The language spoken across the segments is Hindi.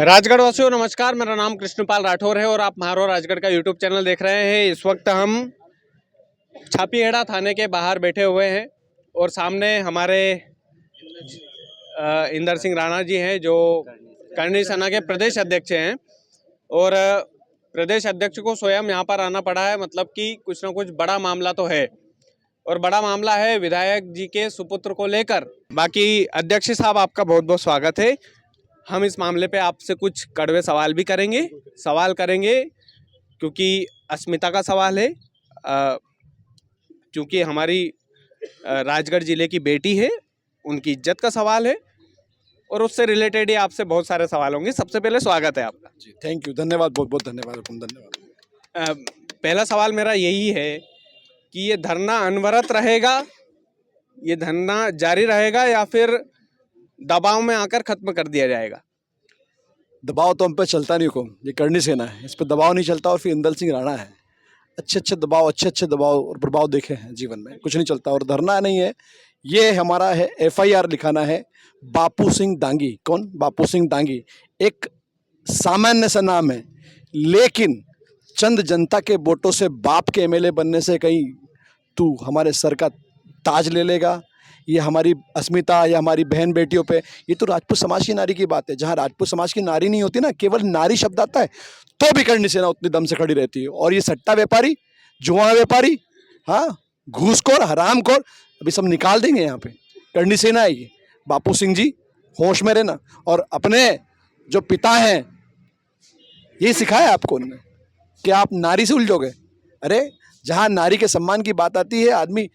राजगढ़ वासियों नमस्कार। मेरा नाम कृष्णपाल राठौर है और आप म्हारो राजगढ़ का यूट्यूब चैनल देख रहे हैं। इस वक्त हम छापीहेड़ा थाने के बाहर बैठे हुए हैं और सामने हमारे इंदर सिंह राणा जी हैं जो करनी सेना के प्रदेश अध्यक्ष हैं। और प्रदेश अध्यक्ष को स्वयं यहाँ पर आना पड़ा है, मतलब कि कुछ ना कुछ बड़ा मामला तो है और बड़ा मामला है विधायक जी के सुपुत्र को लेकर। बाकी अध्यक्ष साहब, आपका बहुत बहुत स्वागत है। हम इस मामले पे आपसे कुछ कड़वे सवाल भी करेंगे क्योंकि अस्मिता का सवाल है, क्योंकि हमारी राजगढ़ जिले की बेटी है, उनकी इज्जत का सवाल है और उससे रिलेटेड ही आपसे बहुत सारे सवाल होंगे। सबसे पहले स्वागत है आपका जी। थैंक यू, धन्यवाद, बहुत बहुत धन्यवाद, धन्यवाद। पहला सवाल मेरा यही है कि ये धरना अनवरत रहेगा, ये धरना जारी रहेगा या फिर दबाव में आकर खत्म कर दिया जाएगा? दबाव तो हम पे चलता नहीं, हुकुम ये करनी सेना है, इस पर दबाव नहीं चलता। और फिर इंदर सिंह राणा है, अच्छे अच्छे दबाव और प्रभाव देखे हैं जीवन में, कुछ नहीं चलता। और धरना नहीं है, ये हमारा है FIR लिखाना है। बापू सिंह डांगी, कौन? बापू सिंह डांगी एक सामान्य सा नाम है, लेकिन चंद जनता के वोटों से बाप के MLA बनने से कहीं तू हमारे सर का ताज ले लेगा? ये हमारी अस्मिता या हमारी बहन बेटियों पे, ये तो राजपूत समाज की नारी की बात है। जहाँ राजपूत समाज की नारी नहीं होती ना, केवल नारी शब्द आता है तो भी करनी सेना उतनी दम से खड़ी रहती है। और ये सट्टा व्यापारी, जुआ व्यापारी, हाँ, घूसखोर, हरामखोर, अभी सब निकाल देंगे यहाँ पे। करनी सेना है ये। बापू सिंह जी, होश में रहना। और अपने जो पिता हैं, ये सिखाया आपको उन्होंने कि आप नारी से उलझोगे। अरे जहाँ नारी के सम्मान की बात आती है, आदमी,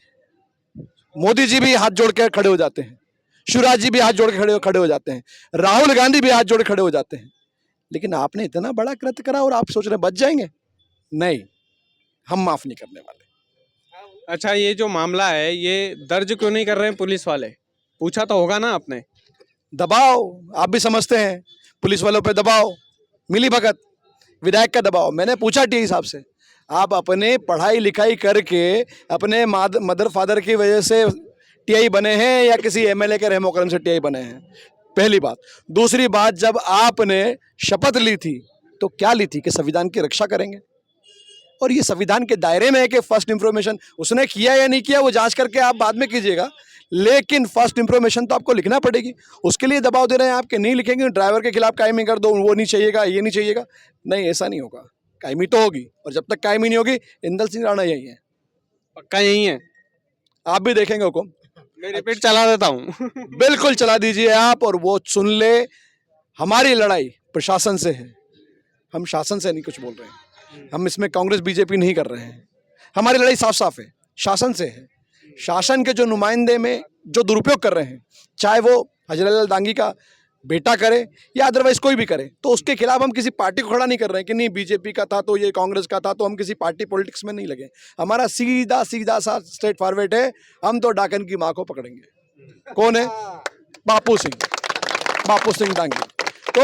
मोदी जी भी हाथ जोड़ के खड़े हो जाते हैं, शिवराज जी भी हाथ जोड़ के खड़े हो जाते हैं, राहुल गांधी भी हाथ जोड़ के खड़े हो जाते हैं। लेकिन आपने इतना बड़ा कृत्य करा और आप सोच रहे बच जाएंगे? नहीं, हम माफ नहीं करने वाले। अच्छा, ये जो मामला है ये दर्ज क्यों नहीं कर रहे हैं पुलिस वाले? पूछा तो होगा ना आपने? दबाव, आप भी समझते हैं, पुलिस वालों पे दबाव, मिली भगत, विधायक का दबाव। मैंने पूछा TI साहब से, आप अपने पढ़ाई लिखाई करके अपने मदर फादर की वजह से TI बने हैं या किसी MLA के रहमो करम से TI बने हैं? पहली बात। दूसरी बात, जब आपने शपथ ली थी तो क्या ली थी? कि संविधान की रक्षा करेंगे। और ये संविधान के दायरे में है कि फर्स्ट इंफॉर्मेशन उसने किया या नहीं किया वो जांच करके आप बाद में कीजिएगा, लेकिन फर्स्ट इंफॉर्मेशन तो आपको लिखना पड़ेगी। उसके लिए दबाव दे रहे हैं आपके, नहीं लिखेंगे ड्राइवर के खिलाफ कायमी कर दो, वो नहीं चाहिएगा, ये नहीं चाहिएगा। नहीं, ऐसा नहीं होगा। कायमी तो होगी, और जब तक कायमी नहीं होगी, इंदर सिंह राणा यही है, पक्का यही है? आप भी देखेंगे हुकुम। मैं रिपीट चला देता हूँ। बिल्कुल चला दीजिए आप, और वो सुन ले। हमारी लड़ाई प्रशासन से है, हम शासन से नहीं कुछ बोल रहे हैं। हम इसमें कांग्रेस BJP नहीं कर रहे हैं। हमारी लड़ाई साफ साफ है, शासन से है। शासन के जो नुमाइंदे में जो दुरुपयोग कर रहे हैं, चाहे वो हजरतलाल डांगी का बेटा करे या अदरवाइज कोई भी करे, तो उसके खिलाफ हम किसी पार्टी को खड़ा नहीं कर रहे हैं कि नहीं BJP का था तो ये कांग्रेस का था, तो हम किसी पार्टी पॉलिटिक्स में नहीं लगे। हमारा सीधा सीधा सा स्ट्रेट फॉरवर्ड है, हम तो डाकन की माँ को पकड़ेंगे। कौन है? बापू सिंह डांगी। तो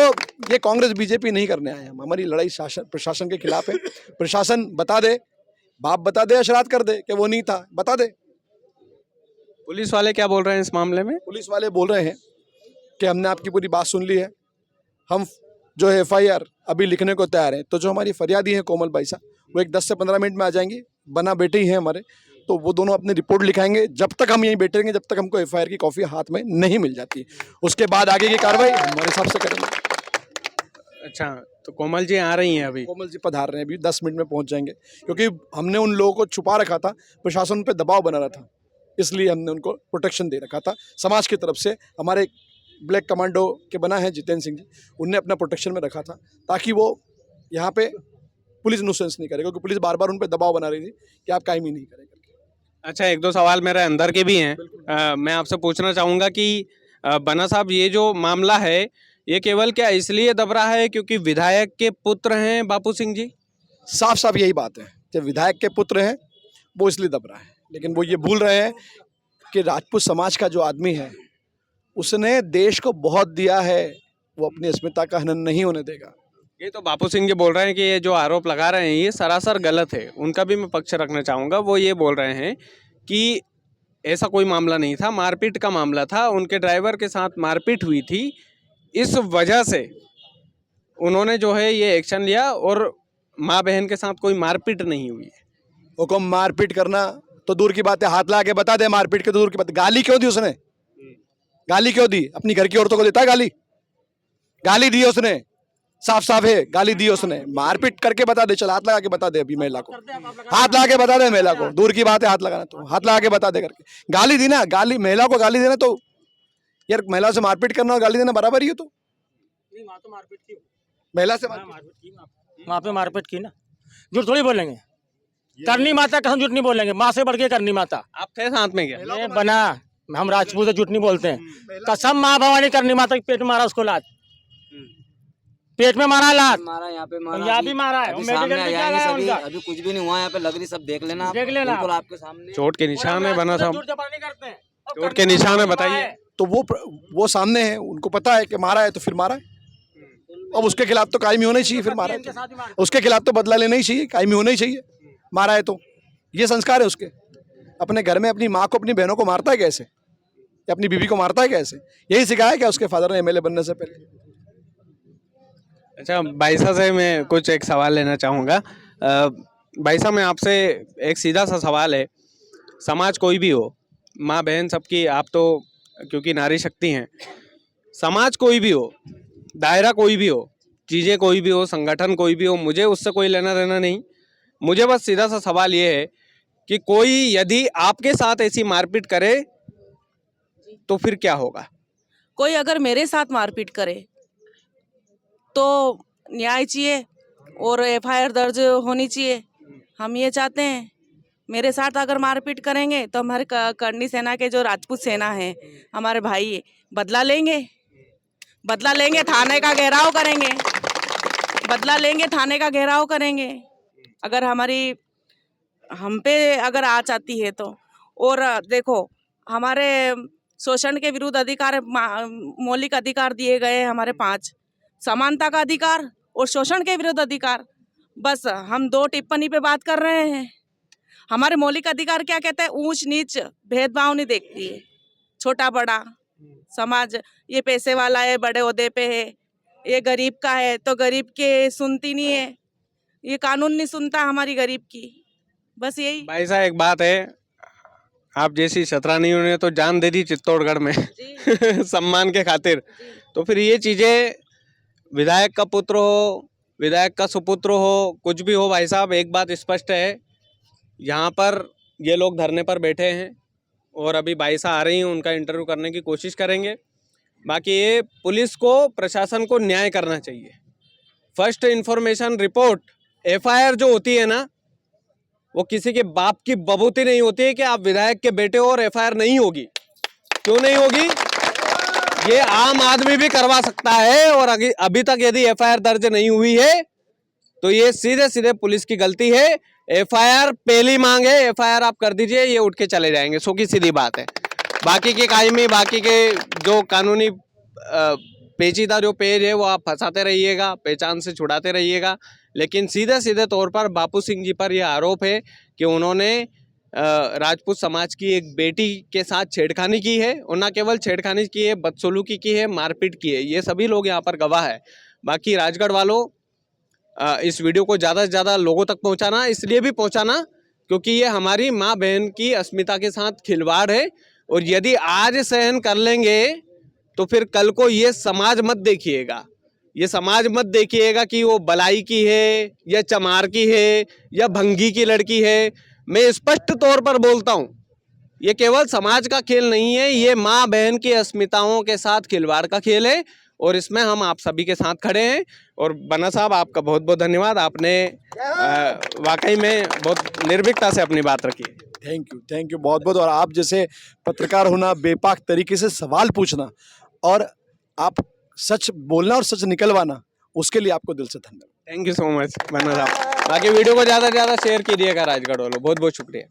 ये कांग्रेस BJP नहीं करने आए हम। हमारी लड़ाई प्रशासन के खिलाफ है। प्रशासन बता दे, बाप बता दे या श्राद्ध कर दे कि वो नहीं था, बता दे। पुलिस वाले क्या बोल रहे हैं इस मामले में? पुलिस वाले बोल रहे हैं कि हमने आपकी पूरी बात सुन ली है, हम जो है FIR अभी लिखने को तैयार हैं। तो जो हमारी फरियादी है कोमल भाई साहब, वो एक 10 से 15 मिनट में आ जाएंगी, बना बेटे ही हैं हमारे, तो वो दोनों अपनी रिपोर्ट लिखाएंगे। जब तक हम यहीं बैठे रहेंगे, जब तक हमको FIR की कॉपी हाथ में नहीं मिल जाती, उसके बाद आगे की कार्रवाई हमारे हिसाब से करेंगे। अच्छा, तो कोमल जी आ रही हैं अभी? कोमल जी पधार रहे हैं, अभी 10 मिनट में पहुंच जाएंगे, क्योंकि हमने उन लोगों को छुपा रखा था, प्रशासन पे दबाव बना रहा था, इसलिए हमने उनको प्रोटेक्शन दे रखा था। समाज की तरफ से हमारे ब्लैक कमांडो के बना है जितेंद्र सिंह जी, उनने अपना प्रोटेक्शन में रखा था, ताकि वो यहाँ पे पुलिस नुसेंस नहीं करे, क्योंकि पुलिस बार बार उन पर दबाव बना रही थी कि आप कायमी नहीं करेंगे। अच्छा, एक दो सवाल मेरे अंदर के भी हैं। मैं आपसे पूछना चाहूँगा कि बना साहब, ये जो मामला है ये केवल क्या इसलिए दब रहा है क्योंकि विधायक के पुत्र हैं बापू सिंह जी? साफ साफ यही बात है, जब विधायक के पुत्र हैं वो इसलिए दब रहा है। लेकिन वो ये भूल रहे हैं कि राजपूत समाज का जो आदमी है, उसने देश को बहुत दिया है, वो अपनी अस्मिता का हनन नहीं होने देगा। ये तो बापू सिंह जी बोल रहे हैं कि ये जो आरोप लगा रहे हैं ये सरासर गलत है। उनका भी मैं पक्ष रखना चाहूँगा। वो ये बोल रहे हैं कि ऐसा कोई मामला नहीं था, मारपीट का मामला था, उनके ड्राइवर के साथ मारपीट हुई थी, इस वजह से उन्होंने जो है ये एक्शन लिया और माँ बहन के साथ कोई मारपीट नहीं हुई है। हुक्म मारपीट करना तो दूर की बात है, हाथ ला के बता दे, मारपीट के तो दूर की बात है। गाली क्यों दी उसने? गाली क्यों दी? अपनी घर की औरतों को देता है गाली? गाली दी उसने, साफ साफ है, गाली दी उसने। मारपीट करके बता दे, चल हाथ लगा के बता दे अभी महिला को, हाथ लगा के बता दे महिला को। दूर की बात है हाथ लगाना, तो हाथ लगा के बता दे करके। गाली दी ना, गाली महिला को गाली देना तो यार, महिला से मारपीट करना और गाली देना बराबर ही है। तो नहीं, वहाँ तो मारपीट की, महिला से मारपीट की, वहाँ पे मारपीट की ना। झूठ थोड़ी बोलेंगे, करनी माता कसम झूठ नहीं बोलेंगे, माँ से बढ़ के करनी माता। आप थे साथ में क्या? ये बना, हम राजपूत है, झूठ नहीं बोलते हैं। कसम माँ भवानी करनी माता के पेट में मारा उसको लात, पेट में मारा लात, मारा यहाँ पे मारा, यहाँ भी मारा है। अभी मेडिकल सामने में आया क्या है है सभी, उनका? अभी कुछ भी नहीं हुआ यहाँ पे, लग रही सब देख लेना आप, देख लेना बिल्कुल आप। आपके सामने। चोट के निशान है बना था, झूठ जबानी करते हैं। और चोट के करनी निशान है, माता बताइए। तो वो सामने है, उनको पता है कि मारा है तो फिर मारा है। अब उसके खिलाफ तो कायमी होना ही चाहिए, फिर मारा है इनके साथ ही मारा। तो उसके खिलाफ तो बदला लेना ही चाहिए, कायमी होना ही चाहिए। मारा है तो ये संस्कार है उसके। अपने घर में अपनी माँ को, अपनी बहनों को मारता है कैसे, या अपनी बीवी को मारता है कैसे? यही सिखाया क्या उसके फादर ने एमएलए बनने से पहले? अच्छा, भाई साहब से मैं कुछ एक सवाल लेना चाहूँगा। भाई साहब, मैं आपसे एक सीधा सा सवाल है, समाज कोई भी हो, माँ बहन सबकी, आप तो क्योंकि नारी शक्ति हैं, समाज कोई भी हो, दायरा कोई भी हो, चीज़ें कोई भी हो, संगठन कोई भी हो, मुझे उससे कोई लेना देना नहीं। मुझे बस सीधा सा सवाल ये है कि कोई यदि आपके साथ ऐसी मारपीट करे तो फिर क्या होगा? कोई अगर मेरे साथ मारपीट करे तो न्याय चाहिए और एफआईआर दर्ज होनी चाहिए। हम ये चाहते हैं। मेरे साथ अगर मारपीट करेंगे तो हमारे करनी सेना के जो राजपूत सेना है, हमारे भाई, बदला लेंगे, बदला लेंगे, थाने का घेराव करेंगे, बदला लेंगे, थाने का घेराव करेंगे अगर हम पे अगर आँच आती है तो। और देखो, हमारे शोषण के विरुद्ध अधिकार, मौलिक अधिकार दिए गए हैं हमारे 5, समानता का अधिकार और शोषण के विरुद्ध अधिकार। बस हम 2 टिप्पणी पे बात कर रहे हैं। हमारे मौलिक अधिकार क्या कहते हैं? ऊंच नीच भेदभाव नहीं देखती है, छोटा बड़ा समाज, ये पैसे वाला है, बड़े ओहदे पे है, ये गरीब का है तो गरीब के सुनती नहीं है, ये कानून नहीं सुनता हमारी गरीब की। बस यही। भाई साहब, एक बात है, आप जैसी शतरानियों ने तो जान दे दी चित्तौड़गढ़ में सम्मान के खातिर। तो फिर ये चीज़ें, विधायक का पुत्र हो, विधायक का सुपुत्र हो, कुछ भी हो, भाई साहब एक बात स्पष्ट है, यहाँ पर ये लोग धरने पर बैठे हैं और अभी भाई साहब आ रही हैं, उनका इंटरव्यू करने की कोशिश करेंगे। बाकी ये पुलिस को, प्रशासन को न्याय करना चाहिए। फर्स्ट इन्फॉर्मेशन रिपोर्ट, एफआईआर जो होती है ना, वो किसी के बाप की बबूती नहीं होती है कि आप विधायक के बेटे हो और एफआईआर नहीं होगी। क्यों नहीं होगी? ये आम आदमी भी करवा सकता है। और अभी तक यदि एफआईआर दर्ज नहीं हुई है तो ये सीधे सीधे पुलिस की गलती है। एफआईआर पहली मांग है, एफआईआर आप कर दीजिए, ये उठ के चले जाएंगे, सो की सीधी बात है। बाकी के कायमी, बाकी के जो कानूनी पेचीदा जो पेज है वो आप फंसाते रहिएगा, पहचान से छुड़ाते रहिएगा, लेकिन सीधे सीधे तौर पर बापू सिंह जी पर यह आरोप है कि उन्होंने राजपूत समाज की एक बेटी के साथ छेड़खानी की है, और न केवल छेड़खानी की है, बदसलूकी की है, मारपीट की है। ये सभी लोग यहाँ पर गवाह है। बाकी राजगढ़ वालों, इस वीडियो को ज़्यादा से ज़्यादा लोगों तक पहुँचाना, इसलिए भी पहुँचाना क्योंकि ये हमारी माँ बहन की अस्मिता के साथ खिलवाड़ है। और यदि आज सहन कर लेंगे तो फिर कल को ये समाज मत देखिएगा, ये समाज मत देखिएगा कि वो बलाई की है या चमार की है या भंगी की लड़की है। मैं स्पष्ट तौर पर बोलता हूँ, ये केवल समाज का खेल नहीं है, ये माँ बहन की अस्मिताओं के साथ खिलवाड़ का खेल है, और इसमें हम आप सभी के साथ खड़े हैं। और बना साहब, आपका बहुत बहुत धन्यवाद, आपने वाकई में बहुत निर्भीकता से अपनी बात रखी। थैंक यू बहुत बहुत। और आप जैसे पत्रकार होना, बेपाक तरीके से सवाल पूछना और आप सच बोलना और सच निकलवाना, उसके लिए आपको दिल से धन्यवाद। थैंक यू सो मच बन्ना साहब। बाकी वीडियो को ज़्यादा से ज़्यादा शेयर कीजिएगा राजगढ़ वालों, बहुत बहुत शुक्रिया।